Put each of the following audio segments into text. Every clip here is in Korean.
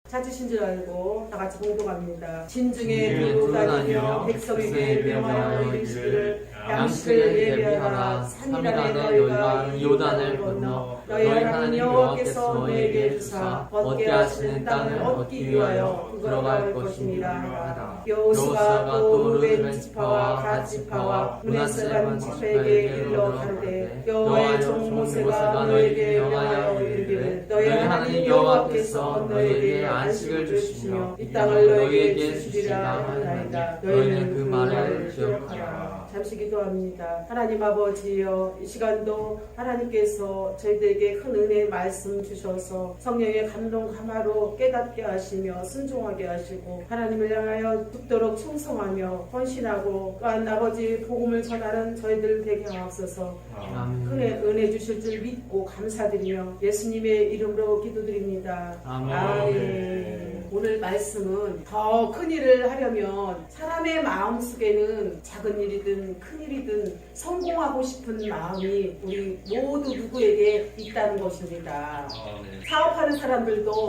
찾으신 줄 알고 다 같이 공동합니다. 진중에 두루 다니며 백성에게 명하여 이르시기를 양식을 예비하라. 3일 안에 너희가 요단을 건너 너희 하나님 여호와께서 너희에게 주사 얻게 하시는 땅을 얻기 위하여 들어갈 것이니라 하라. 여호수아가 또 루벤 지파와 갓 지파와 므낫세 반 지파에게 일러 가르되 여호와의 종 모세가 너희에게 명하여 이르기를 너희 하나님 여호와께서 너희에게 안식을 주시며 이 땅을 너희에게 주시리라 하나이다. 너희는 그 말을 기억하라. 잠시 기도합니다. 하나님 아버지여, 이 시간도 하나님께서 저희들에게 큰 은혜의 말씀 주셔서 성령의 감동 감화로 깨닫게 하시며 순종하게 하시고 하나님을 향하여 죽도록 충성하며 헌신하고 또한 아버지 복음을 전하는 저희들 되게 하옵소서. 큰 은혜 주실 줄 믿고 감사드리며 예수님의 이름으로 기도드립니다. 아멘. 오늘 말씀은 더 큰 일을 하려면 사람의 마음속에는 작은 일이든 큰 일이든 성공하고 싶은 마음이 우리 모두 누구에게 있다는 것입니다. 사업하는 사람들도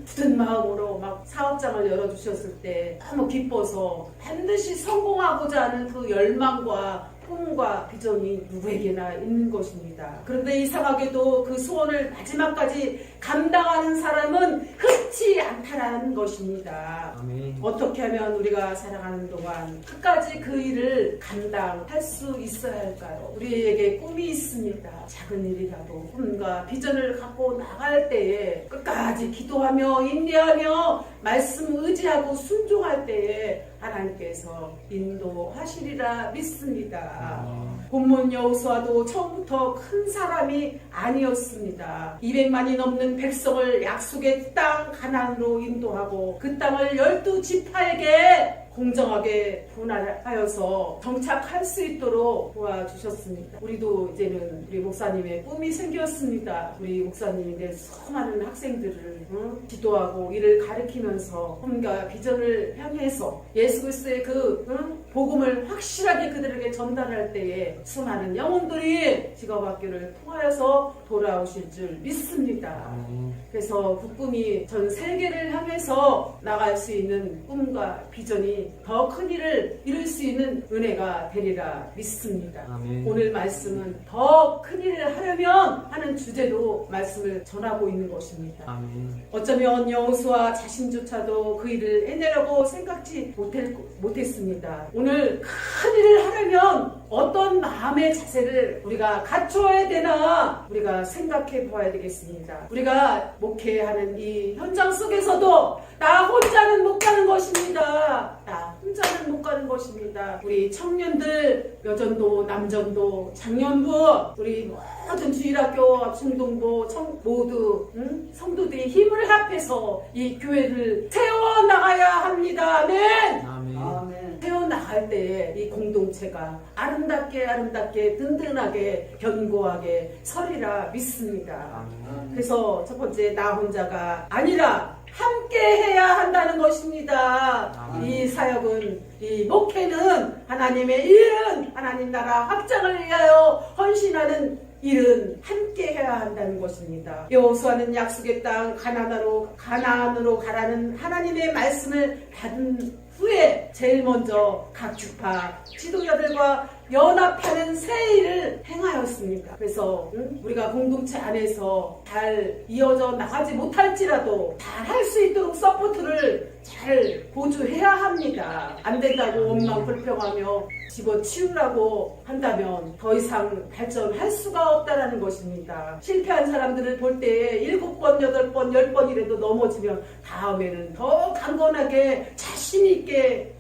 굳은 마음으로 막 사업장을 열어주셨을 때 너무 기뻐서 반드시 성공하고자 하는 그 열망과 꿈과 비전이 누구에게나 있는 것입니다. 그런데 이상하게도 그 소원을 마지막까지 감당하는 사람은 흔치 않다라는 것입니다. 아멘. 어떻게 하면 우리가 살아가는 동안 끝까지 그 일을 감당할 수 있어야 할까요? 우리에게 꿈이 있습니다. 작은 일이라도 꿈과 비전을 갖고 나갈 때에 끝까지 기도하며 인내하며 말씀 의지하고 순종할 때에 하나님께서 인도하시리라 믿습니다. 본문 여호수아도 처음부터 큰 사람이 아니었습니다. 200만이 넘는 백성을 약속의 땅 가나안으로 인도하고 그 땅을 12지파에게 공정하게 분할하여서 정착할 수 있도록 도와주셨습니다. 우리도 이제는 우리 목사님의 꿈이 생겼습니다. 우리 목사님이 수많은 학생들을 지도하고 이를 가르치면서 꿈과 비전을 향해서 예수 그리스도의 그 복음을 확실하게 그들에게 전달할 때에 수많은 영혼들이 직업학교를 통하여서 돌아오실 줄 믿습니다. 그래서 그 꿈이 전 세계를 향해서 나갈 수 있는 꿈과 비전이 더 큰 일을 이룰 수 있는 은혜가 되리라 믿습니다. 아멘. 오늘 말씀은 더 큰 일을 하려면 하는 주제로 말씀을 전하고 있는 것입니다. 아멘. 어쩌면 여호수아 자신조차도 그 일을 해내려고 생각지 못했습니다. 오늘 큰 일을 하려면 어떤 마음의 자세를 우리가 갖춰야 되나 우리가 생각해 보아야 되겠습니다. 우리가 목회하는 이 현장 속에서도 나 혼자는 못 가는 것입니다. 나 혼자는 못 가는 것입니다. 우리 청년들, 여전도, 남전도, 장년부, 우리 모든 주일학교, 중동부 모두 성도들이 힘을 합해서 이 교회를 세워나가야 합니다. 아멘. 아멘. 세워나갈 때에 이 공동체가 아름답게 든든하게 견고하게 서리라 믿습니다. 그래서 첫 번째 나 혼자가 아니라 함께 해야 한다는 것입니다. 이 사역은, 이 목회는 하나님의 일은 하나님 나라 확장을 위하여 헌신하는 일은 함께 해야 한다는 것입니다. 여호수아는 약속의 땅 가나안으로 가라는 하나님의 말씀을 받은 후에 제일 먼저 각 주파 지도자들과 연합하는 새 일을 행하였습니다. 그래서 우리가 공동체 안에서 잘 이어져 나가지 못할지라도 잘 할 수 있도록 서포트를 잘 보조해야 합니다. 안 된다고 원망 불평하며 집어치우라고 한다면 더 이상 발전할 수가 없다라는 것입니다. 실패한 사람들을 볼 때에 7번, 8번, 10번이라도 넘어지면 다음에는 더 강건하게 자신있게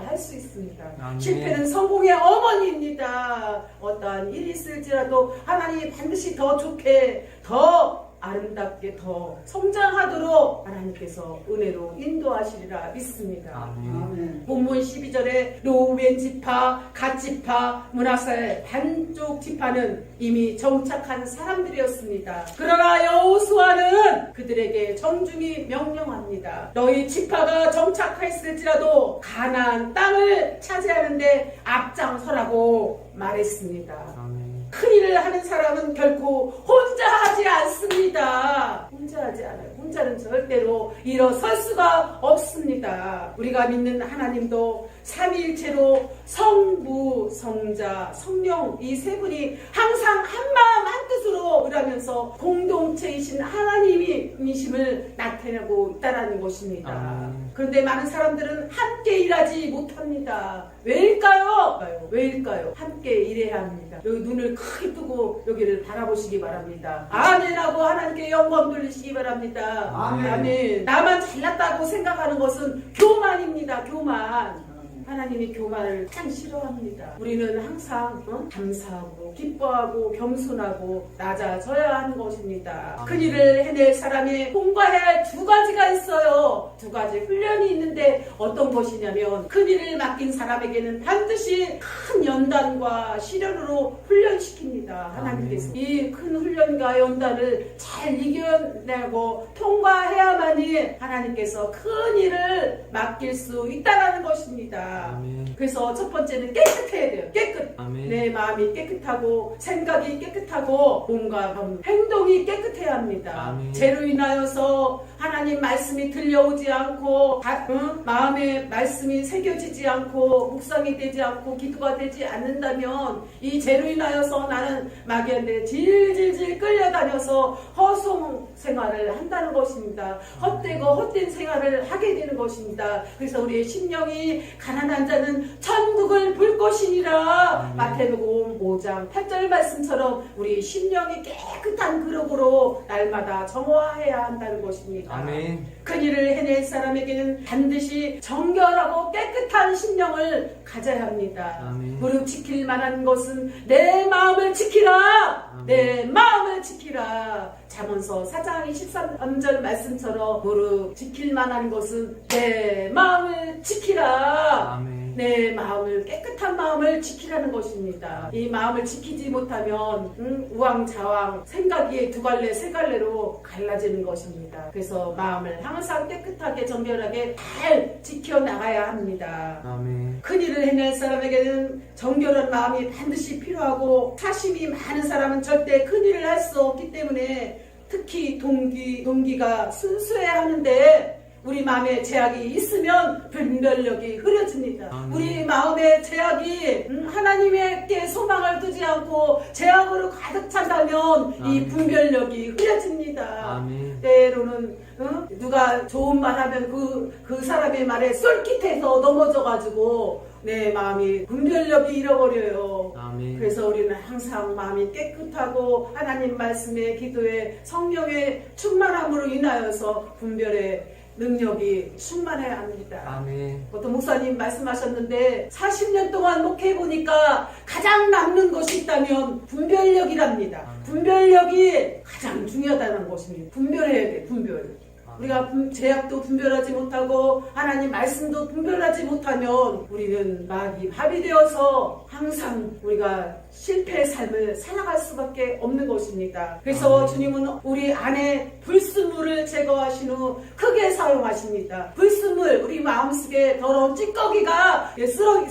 할 수 있습니다. 아멘. 실패는 성공의 어머니입니다. 어떠한 일이 있을지라도 하나님이 반드시 더 좋게 더 아름답게 더 성장하도록 하나님께서 은혜로 인도하시리라 믿습니다. 아멘. 본문 12절에 루벤 지파, 갓 지파, 므낫세 반쪽 지파는 이미 정착한 사람들이었습니다. 그러나 여호수아는 그들에게 정중히 명령합니다. 너희 지파가 정착했을지라도 가나안 땅을 차지하는데 앞장서라고 말했습니다. 아멘. 큰 일을 하는 사람은 결코 혼자 하지 않습니다. 혼자 하지 않아요. 혼자는 절대로 일어설 수가 없습니다. 우리가 믿는 하나님도 삼위일체로 성부, 성자, 성령 이 세 분이 항상 한 마음 한 뜻으로 일하면서 공동체이신 하나님이심을 나타내고 있다는 것입니다. 그런데 많은 사람들은 함께 일하지 못합니다. 왜일까요? 왜일까요? 함께 일해야 합니다. 여기 눈을 크게 뜨고 여기를 바라보시기 바랍니다. 아멘하고 하나님께 영광 돌리시기 바랍니다. 아멘. 나만 잘났다고 생각하는 것은 교만입니다. 교만. 하나님이 교만을 가장 싫어합니다. 우리는 항상 감사하고 기뻐하고 겸손하고 낮아져야 하는 것입니다. 큰일을 해낼 사람이 통과해야 할 두 가지가 있어요. 두 가지 훈련이 있는데 어떤 것이냐면 큰일을 맡긴 사람에게는 반드시 큰 연단과 시련으로 훈련시킵니다. 하나님께서 이 큰 훈련과 연단을 잘 이겨내고 통과해야만이 하나님께서 큰 일을 맡길 수 있다는 것입니다. 아멘. 그래서 첫 번째는 깨끗해야 돼요. 깨끗. 아멘. 내 마음이 깨끗하고 생각이 깨끗하고 몸과 행동이 깨끗해야 합니다. 아멘. 죄로 인하여서 하나님 말씀이 들려오지 않고 마음에 말씀이 새겨지지 않고 묵상이 되지 않고 기도가 되지 않는다면 이 죄로 인하여서 나는 마귀한테 질질질 끌려다녀서 허송 생활을 한다는 것입니다. 헛되고 헛된 생활을 하게 되는 것입니다. 그래서 우리의 심령이 가난한 자는 천국을 볼 것이니라. 마태복음 5장 8절 말씀처럼 우리 심령이 깨끗한 그릇으로 날마다 정화해야 한다는 것입니다. 아멘. 큰일을 해낼 사람에게는 반드시 정결하고 깨끗한 심령을 가져야 합니다. 아멘. 무릎 지킬 만한 것은 내 마음을 지키라. 아멘. 내 마음을 지키라. 잠언서 4장 23절 말씀처럼 무릎 지킬 만한 것은 내 마음을 지키라. 아멘. 내 마음을 깨끗한 마음을 지키라는 것입니다. 이 마음을 지키지 못하면 우왕좌왕 생각이 두 갈래 세 갈래로 갈라지는 것입니다. 그래서 마음을 항상 깨끗하게 정결하게 잘 지켜나가야 합니다. 아멘. 큰일을 해낼 사람에게는 정결한 마음이 반드시 필요하고 사심이 많은 사람은 절대 큰일을 할 수 없기 때문에 특히 동기가 순수해야 하는데 우리 마음에 제약이 있으면 분별력이 흐려집니다. 아멘. 우리 마음에 제약이 하나님께 소망을 두지 않고 제약으로 가득 찬다면 이 분별력이 흐려집니다. 아멘. 때로는 누가 좋은 말 하면 그 사람의 말에 쏠깃해서 넘어져가지고 내 마음이 분별력이 잃어버려요. 아멘. 그래서 우리는 항상 마음이 깨끗하고 하나님 말씀에 기도에 성령의 충만함으로 인하여서 분별의 능력이 충만해야 합니다. 아멘. 어떤 목사님 말씀하셨는데 40년 동안 목회해보니까 가장 남는 것이 있다면 분별력이랍니다. 분별력이 가장 중요하다는 것입니다. 분별해야 돼. 분별. 우리가 제약도 분별하지 못하고 하나님 말씀도 분별하지 못하면 우리는 마귀 밥이 되어서 항상 우리가 실패의 삶을 살아갈 수밖에 없는 것입니다. 그래서 주님은 우리 안에 불순물을 제거하신 후 크게 사용하십니다. 불순물, 우리 마음속에 더러운 찌꺼기가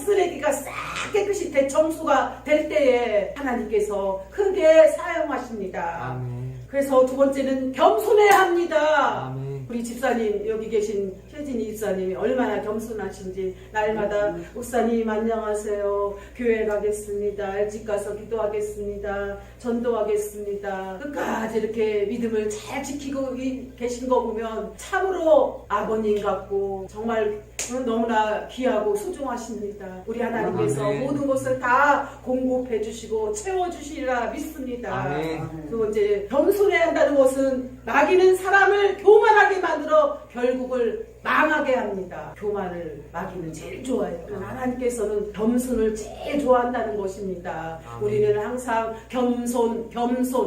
쓰레기가 싹 깨끗이 대청소가 될 때에 하나님께서 크게 사용하십니다. 아멘. 그래서 두 번째는 겸손해야 합니다. 아멘. 우리 집사님, 여기 계신 혜진이 집사님이 얼마나 겸손하신지 날마다 목사님 안녕하세요. 교회 가겠습니다. 일찍 가서 기도하겠습니다. 전도하겠습니다. 끝까지 이렇게 믿음을 잘 지키고 계신 거 보면 참으로 아버님 같고 정말 너무나 귀하고 소중하십니다. 우리 하나님께서 아멘. 모든 것을 다 공급해 주시고 채워주시리라 믿습니다. 아멘. 두 번째, 겸손해야 한다는 것은 마귀는 사람을 교만하게 만들어 결국을 망하게 합니다. 교만을 마귀는 제일 좋아해요. 하나님께서는 겸손을 제일 좋아한다는 것입니다. 아멘. 우리는 항상 겸손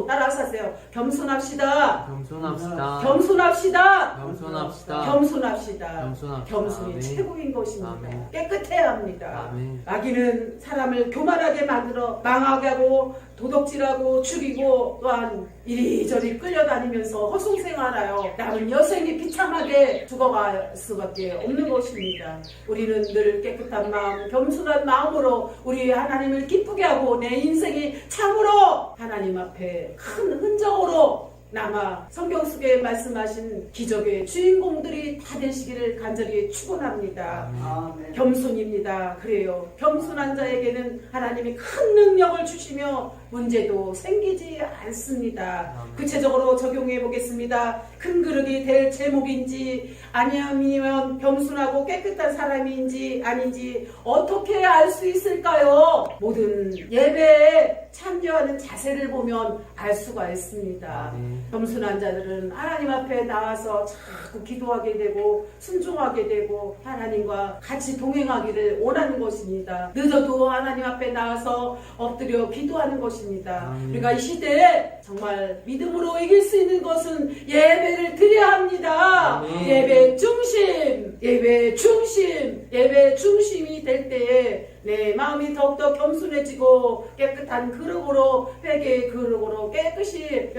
따라서 하세요. 겸손합시다. 겸손합시다. 겸손합시다. 겸손합시다. 겸손합시다. 겸손합시다. 겸손이 아멘. 최고인 것입니다. 아멘. 깨끗해야 합니다. 아멘. 마귀는 사람을 교만하게 만들어 망하게 하고 도덕질하고 죽이고 또한 이리저리 끌려다니면서 허송생활하여 남은 여생이 비참하게 죽어갈 수밖에 없는 것입니다. 우리는 늘 깨끗한 마음, 겸손한 마음으로 우리 하나님을 기쁘게 하고 내 인생이 참으로 하나님 앞에 큰 흔적으로 남아 성경 속에 말씀하신 기적의 주인공들이 다 되시기를 간절히 축원합니다. 아멘. 겸손입니다. 그래요. 겸손한 자에게는 하나님이 큰 능력을 주시며 문제도 생기지 않습니다. 구체적으로 적용해 보겠습니다. 큰 그릇이 될 제목인지 아니면 겸손하고 깨끗한 사람인지 아닌지 어떻게 알 수 있을까요? 모든 예배에 참여하는 자세를 보면 알 수가 있습니다. 겸손한 자들은 하나님 앞에 나와서 자꾸 기도하게 되고 순종하게 되고 하나님과 같이 동행하기를 원하는 것입니다. 늦어도 하나님 앞에 나와서 엎드려 기도하는 것입니다. 우리가 이 시대에 정말 믿음으로 이길 수 있는 것은 예배를 드려야 합니다. 예배 중심, 예배 중심, 예배 중심이 될 때에 내 마음이 더욱더 겸손해지고 깨끗한 그릇으로 회개의 그릇으로 깨끗이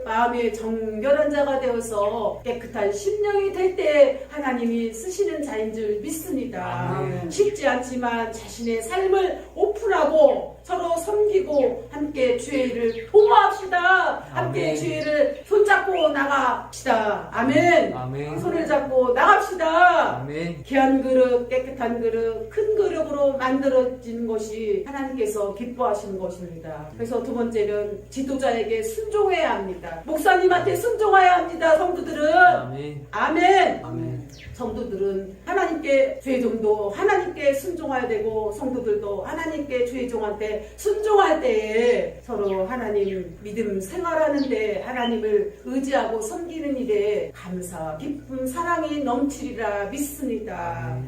마음의 정결한 자가 되어서 깨끗한 심령이 될 때 하나님이 쓰시는 자인 줄 믿습니다. 쉽지 않지만 자신의 삶을 오픈하고 서로 섬기고 함께 주의 일을 도모합시다. 함께 주의 일을 손잡고 나갑시다. 아멘. 손을 잡고 나갑시다. 귀한 그릇, 깨끗한 그릇, 큰 그릇으로 만들어진 것이 하나님께서 기뻐하시는 것입니다. 그래서 두 번째는 지도자에게 순종해야 합니다. 목사님한테 순종해야 합니다. 성도들은. 아멘. 성도들은 하나님께 주의종도 하나님께 순종해야 되고 성도들도 하나님께 주의종한테 순종할 때에 서로 하나님 믿음 생활하는데 하나님을 의지하고 섬기는 일에 감사, 기쁨, 사랑이 넘치리라 믿습니다.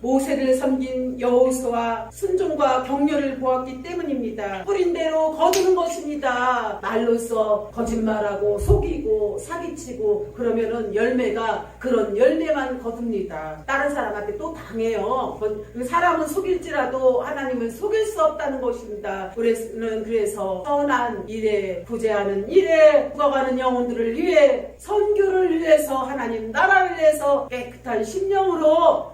모세를 섬긴 여호수아와 순종과 격려를 보았기 때문입니다. 뿌린 대로 거두는 것입니다. 말로써 거짓말하고 속이고 사기치고 그러면은 열매가 그런 열매만 거둡니다. 다른 사람한테 또 당해요. 사람은 속일지라도 하나님은 속일 수 없다는 것입니다. 우리는 그래서 선한 일에 구제하는 일에 죽어가는 영혼들을 위해 선교를 위해서 하나님 나라를 위해서 깨끗한 심령으로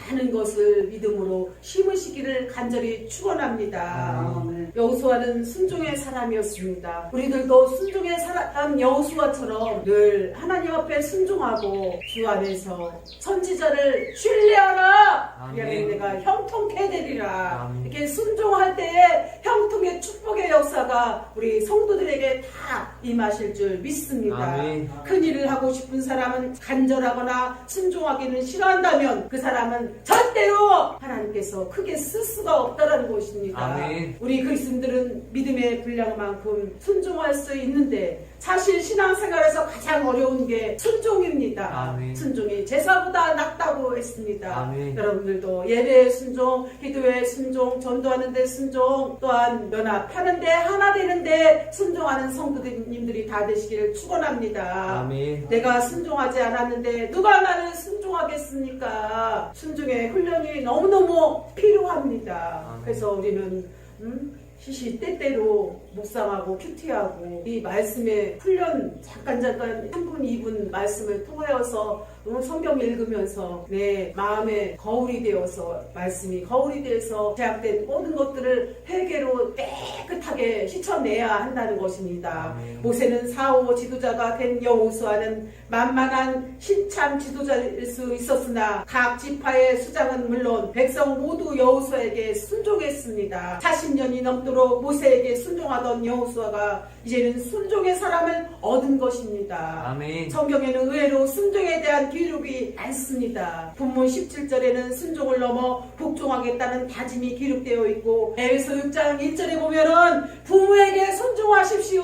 많은 것을 믿음으로 심으시기를 간절히 축원합니다. 여호수아는 순종의 사람이었습니다. 우리들도 순종의 사람 여호수아처럼 늘 하나님 앞에 순종하고 주 안에서 선지자를 신뢰하라. 그래야 내가 형통케 되리라. 이렇게 순종할 때에 형통의 축복의 역사가 우리 성도들에게 다 임하실 줄 믿습니다. 큰 일을 하고 싶은 사람은 간절하거나 순종하기는 싫어한다면 그 사람은 절대로 하나님께서 크게 쓸 수가 없다라는 것입니다. 우리 그리스도인들은 믿음의 분량만큼 순종할 수 있는데 사실 신앙생활에서 가장 어려운 게 순종입니다. 순종이 제사보다 낫다고 했습니다. 여러분들도 예배의 순종, 기도의 순종, 전도하는 데 순종, 또한 연합하는 데 하나 되는 데 순종하는 성도님들이 다 되시기를 축원합니다. 내가 순종하지 않았는데 누가 나를 순종하겠습니까? 순종의 훈련이 너무너무 필요합니다. 그래서 우리는 시시때때로 묵상하고 큐티하고 이 말씀의 훈련 잠깐 3분 2분 말씀을 통하여서 성경 읽으면서 내 마음에 거울이 되어서 말씀이 거울이 되어서 제약된 모든 것들을 회개로 깨끗하게 씻어내야 한다는 것입니다. 모세는 4호 지도자가 된 여호수아는 만만한 신참 지도자일 수 있었으나 각 지파의 수장은 물론 백성 모두 여호수아에게 순종했습니다. 40년이 넘도록 모세에게 순종하던 여호수아가 이제는 순종의 사람을 얻은 것입니다. 성경에는 의외로 순종에 대한 기록이 많습니다. 본문 17절에는 순종을 넘어 복종하겠다는 다짐이 기록되어 있고 에베소 6장 1절에 보면은 부모에게 순종하십시오.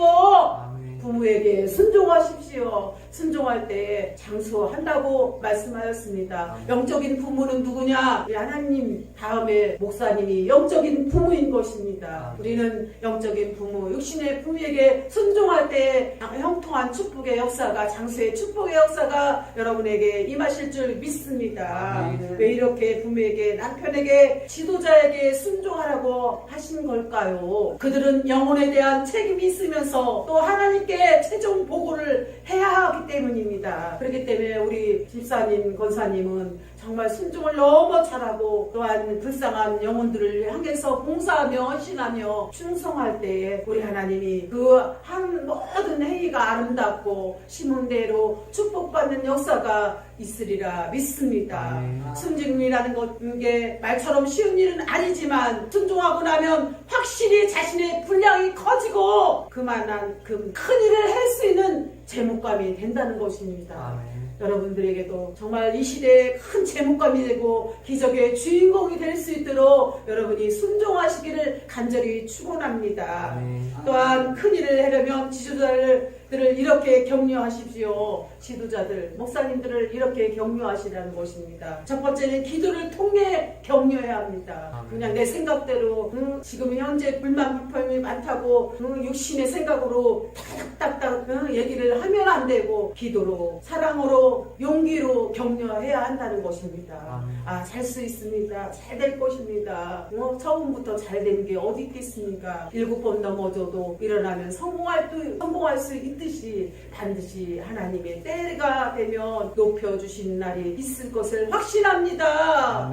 부모에게 순종하십시오. 순종할 때 장수한다고 말씀하였습니다. 영적인 부모는 누구냐? 우리 하나님 다음에 목사님이 영적인 부모인 것입니다. 우리는 영적인 부모, 육신의 부모에게 순종할 때 형통한 축복의 역사가 장수의 축복의 역사가 여러분에게 임하실 줄 믿습니다. 왜 이렇게 부모에게 남편에게 지도자에게 순종하라고 하신 걸까요? 그들은 영혼에 대한 책임이 있으면서 또 하나님께 함께 최종 보고를 해야 하기 때문입니다. 그렇기 때문에 우리 집사님, 권사님은 정말 순종을 너무 잘하고 또한 불쌍한 영혼들을 향해서 봉사하며 헌신하며 충성할 때에 우리 하나님이 그 한 모든 행위가 아름답고 심은대로 축복받는 역사가 있으리라 믿습니다. 순종이라는 게 말처럼 쉬운 일은 아니지만 순종하고 나면 확실히 자신의 분량이 커지고 그만큼 큰 일을 할 수 있는 제목감이 된다는 것입니다. 여러분들에게도 정말 이 시대에 큰 제목감이 되고 기적의 주인공이 될 수 있도록 여러분이 순종하시기를 간절히 축원합니다. 또한 큰 일을 하려면 지도자들을 이렇게 격려하십시오. 지도자들, 목사님들을 이렇게 격려하시라는 것입니다. 첫 번째는 기도를 통해 격려해야 합니다. 그냥 내 생각대로 지금 현재 불만 불평이 많다고 육신의 생각으로 딱딱딱 얘기를 하면 안 되고 기도로 사랑으로 용기로 격려해야 한다는 것입니다. 잘 수 있습니다. 잘 될 것입니다. 처음부터 잘 되는 게 어디 있겠습니까? 7번 넘어져도 일어나면 성공할 수 있듯이 반드시 하나님의 때가 되면 높여주신 날이 있을 것을 확신합니다.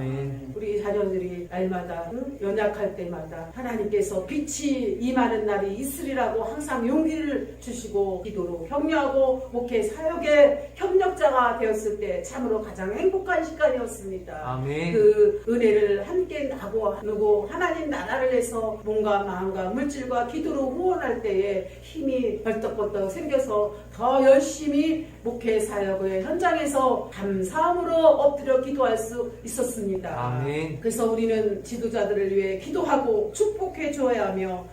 우리 자녀들이 날마다 연약할 때마다 하나님께서 빛이 임하는 날이 있으리라고 항상 용기를 주시고 기도로 격려하고 목회 사역의 협력자가 되었을 때 참으로 가장 행복한 시간이었습니다. 그 은혜를 함께 나누고 하나님 나라를 위해서 몸과 마음과 물질과 기도로 후원할 때에 힘이 벌떡벌떡 생겨서 더 열심히 목회 사역의 현장에서 감사함으로 엎드려 기도할 수 있었습니다. 그래서 우리는 지도자들을 위해 기도하고 축복해 주어야 하며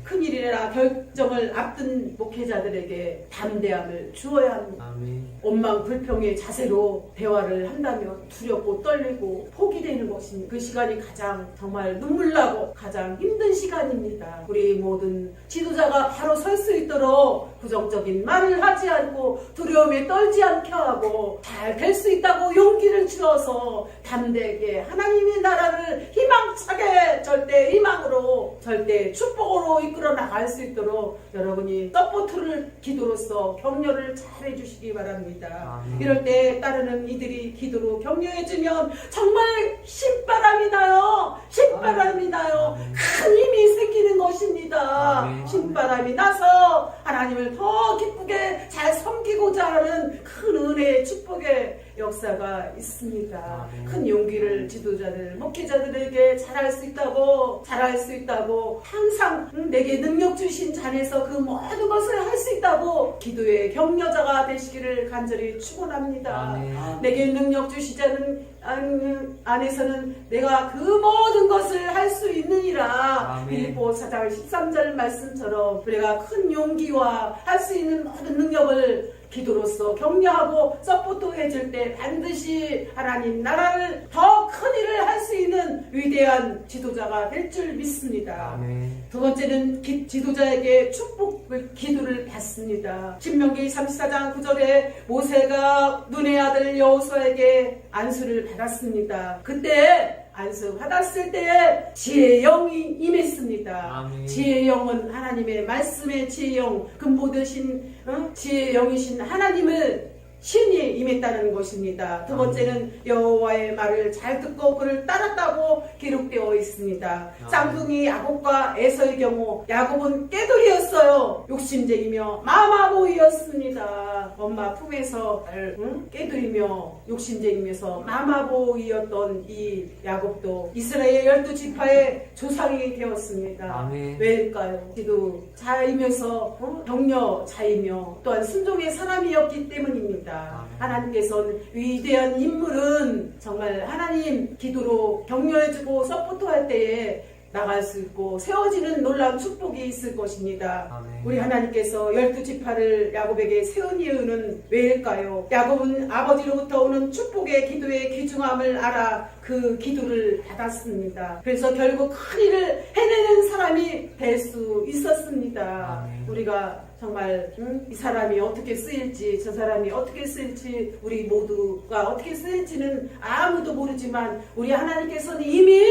큰일이나 결정을 앞둔 목회자들에게 담대함을 주어야 합니다. 원망 불평의 자세로 대화를 한다면 두렵고 떨리고 포기되는 것입니다. 그 시간이 가장 정말 눈물나고 가장 힘든 시간입니다. 우리 모든 지도자가 바로 설 수 있도록 부정적인 말을 하지 않고 두려움에 떨지 않게 하고 잘 될 수 있다고 용기를 주어서 담대하게 하나님의 나라를 희망차게 절대 희망으로 절대 축복으로 이끌어 나갈 수 있도록 여러분이 서포트를 기도로서 격려를 잘 해주시기 바랍니다. 이럴 때 따르는 이들이 기도로 격려해주면 정말 신바람이 나요. 신바람이 나요. 큰 힘이 생기는 것입니다. 신바람이 나서 하나님을 더 기쁘게 잘 섬기고자 하는 큰 은혜의 축복의 역사가 있습니다. 큰 용기를 지도자들, 목회자들에게 잘할 수 있다고 항상 내게 능력 주신 자리에서 그 모든 것을 할 수 있다고 기도의 격려자가 되시기를 간절히 축원합니다. 내게 능력 주시자는 안에서는 내가 그 모든 것을 할 수 있느니라. 빌립보 4장 13절 말씀처럼 우리가 큰 용기와 할 수 있는 모든 능력을 기도로서 격려하고 서포트 해줄 때 반드시 하나님 나라를 더 큰 일을 할 수 있는 위대한 지도자가 될 줄 믿습니다. 두 번째는 지도자에게 축복을 기도를 받습니다. 신명기 34장 9절에 모세가 눈의 아들 여호수아에게 안수를 받았습니다. 그때 안수 받았을 때에 지혜의 영이 임했습니다. 지혜의 영은 하나님의 말씀의 지혜의 영, 근본 되신 지혜의 영이신 하나님을 신이 임했다는 것입니다. 두 번째는 여호와의 말을 잘 듣고 그를 따랐다고 기록되어 있습니다. 쌍둥이 야곱과 에서의 경우 야곱은 깨돌이였어요. 욕심쟁이며 마마보이였습니다. 엄마 품에서 깨돌이며 욕심쟁이면서 마마보이였던 이 야곱도 이스라엘 12지파의 조상이 되었습니다. 왜일까요? 지도자이면서 격려자이며 또한 순종의 사람이었기 때문입니다. 하나님께서는 위대한 인물은 정말 하나님 기도로 격려해주고 서포트할 때에 나갈 수 있고 세워지는 놀라운 축복이 있을 것입니다. 우리 하나님께서 12지파를 야곱에게 세운 이유는 왜일까요? 야곱은 아버지로부터 오는 축복의 기도의 귀중함을 알아 그 기도를 받았습니다. 그래서 결국 큰 일을 해내는 사람이 될 수 있었습니다. 우리가 정말 이 사람이 어떻게 쓰일지 저 사람이 어떻게 쓰일지 우리 모두가 어떻게 쓰일지는 아무도 모르지만 우리 하나님께서는 이미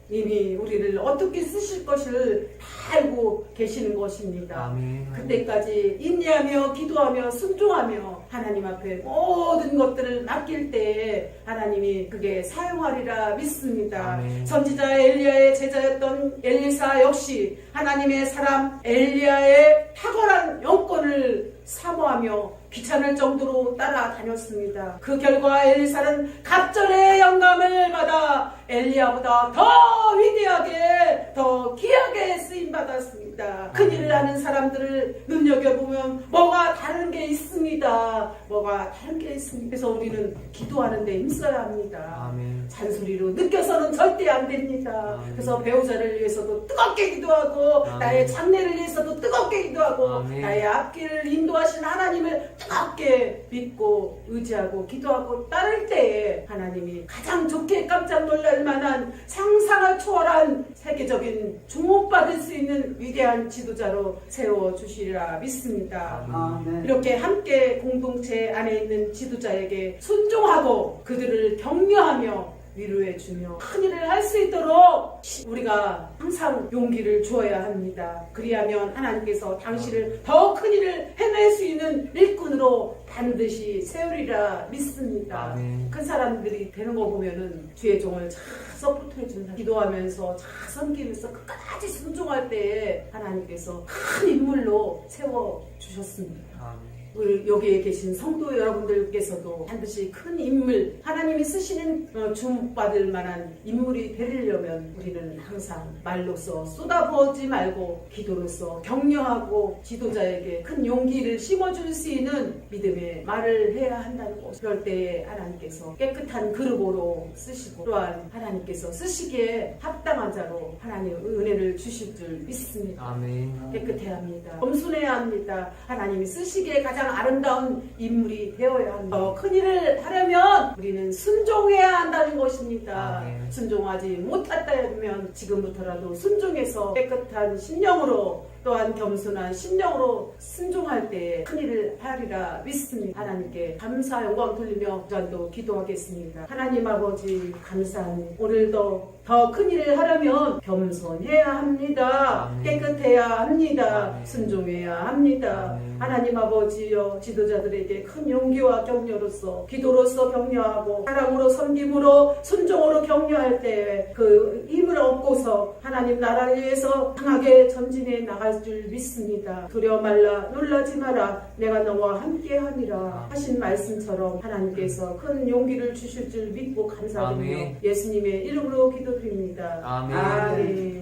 이미 우리를 어떻게 쓰실 것을 다 알고 계시는 것입니다. 아멘. 그때까지 인내하며 기도하며 순종하며 하나님 앞에 모든 것들을 맡길 때에 하나님이 그게 사용하리라 믿습니다. 아멘. 선지자 엘리야의 제자였던 엘리사 역시 하나님의 사람 엘리야의 탁월한 영권을 사모하며 귀찮을 정도로 따라다녔습니다. 그 결과 엘리사는 갑절의 영감을 받아 엘리야보다 더 위대하게 더 귀하게 쓰임받았습니다. 큰일을 하는 사람들을 눈여겨보면 뭐가 다른 게 있습니다. 뭐가 다른 게 있습니다. 그래서 우리는 기도하는 데 힘써야 합니다. 아멘. 잔소리로 느껴서는 절대 안 됩니다. 아멘. 그래서 배우자를 위해서도 뜨겁게 기도하고 아멘. 나의 장래를 위해서도 뜨겁게 기도하고 아멘. 나의 앞길을 인도하신 하나님을 뜨겁게 믿고 의지하고 기도하고 따를 때에 하나님이 가장 좋게 깜짝 놀랄 만한 상상을 초월한 세계적인 주목받을 수 있는 위대한 지도자로 세워주시리라 믿습니다. 아멘. 이렇게 함께 공동체 안에 있는 지도자에게 순종하고 그들을 격려하며 위로해주며 큰일을 할 수 있도록 우리가 항상 용기를 주어야 합니다. 그리하면 하나님께서 당신을 더 큰일을 해낼 수 있는 일꾼으로 반드시 세우리라 믿습니다. 아멘. 큰 사람들이 되는 거 보면은 주의 종을 잘 서포트해준다. 기도하면서 잘 섬기면서 끝까지 순종할 때에 하나님께서 큰 인물로 세워주셨습니다. 아멘. 우리 여기에 계신 성도 여러분들께서도 반드시 큰 인물, 하나님이 쓰시는 주목받을 만한 인물이 되려면 우리는 항상 말로써 쏟아부어지 말고 기도로써 격려하고 지도자에게 큰 용기를 심어줄 수 있는 믿음의 말을 해야 한다는 것. 그럴 때에 하나님께서 깨끗한 그릇으로 쓰시고 또한 하나님께서 쓰시기에 합당한 자로 하나님의 은혜를 주실 줄 믿습니다. 아멘. 깨끗해야 합니다. 겸손해야 합니다. 하나님이 쓰시기에 가장 아름다운 인물이 되어야 합니다. 큰 일을 하려면 우리는 순종해야 한다는 것입니다. 아멘. 순종하지 못했다면 지금부터라도 순종해서 깨끗한 심령으로 또한 겸손한 심령으로 순종할 때 큰일을 하리라 믿습니다. 하나님께 감사 영광 돌리며 전도 기도하겠습니다. 하나님 아버지 감사합니다. 오늘도 더 큰일을 하려면 겸손해야 합니다. 아멘. 깨끗해야 합니다. 아멘. 순종해야 합니다. 아멘. 하나님 아버지여 지도자들에게 큰 용기와 격려로서 기도로서 격려하고 사랑으로 섬김으로 순종으로 격려할 때 그 힘을 얻고서 하나님 나라를 위해서 강하게 전진해 나갈 줄 믿습니다. 두려워 말라 놀라지 마라 내가 너와 함께 함이라 하신 말씀처럼 하나님께서 큰 용기를 주실 줄 믿고 감사드리며 아멘. 예수님의 이름으로 기도드립니다. 아멘. 아멘.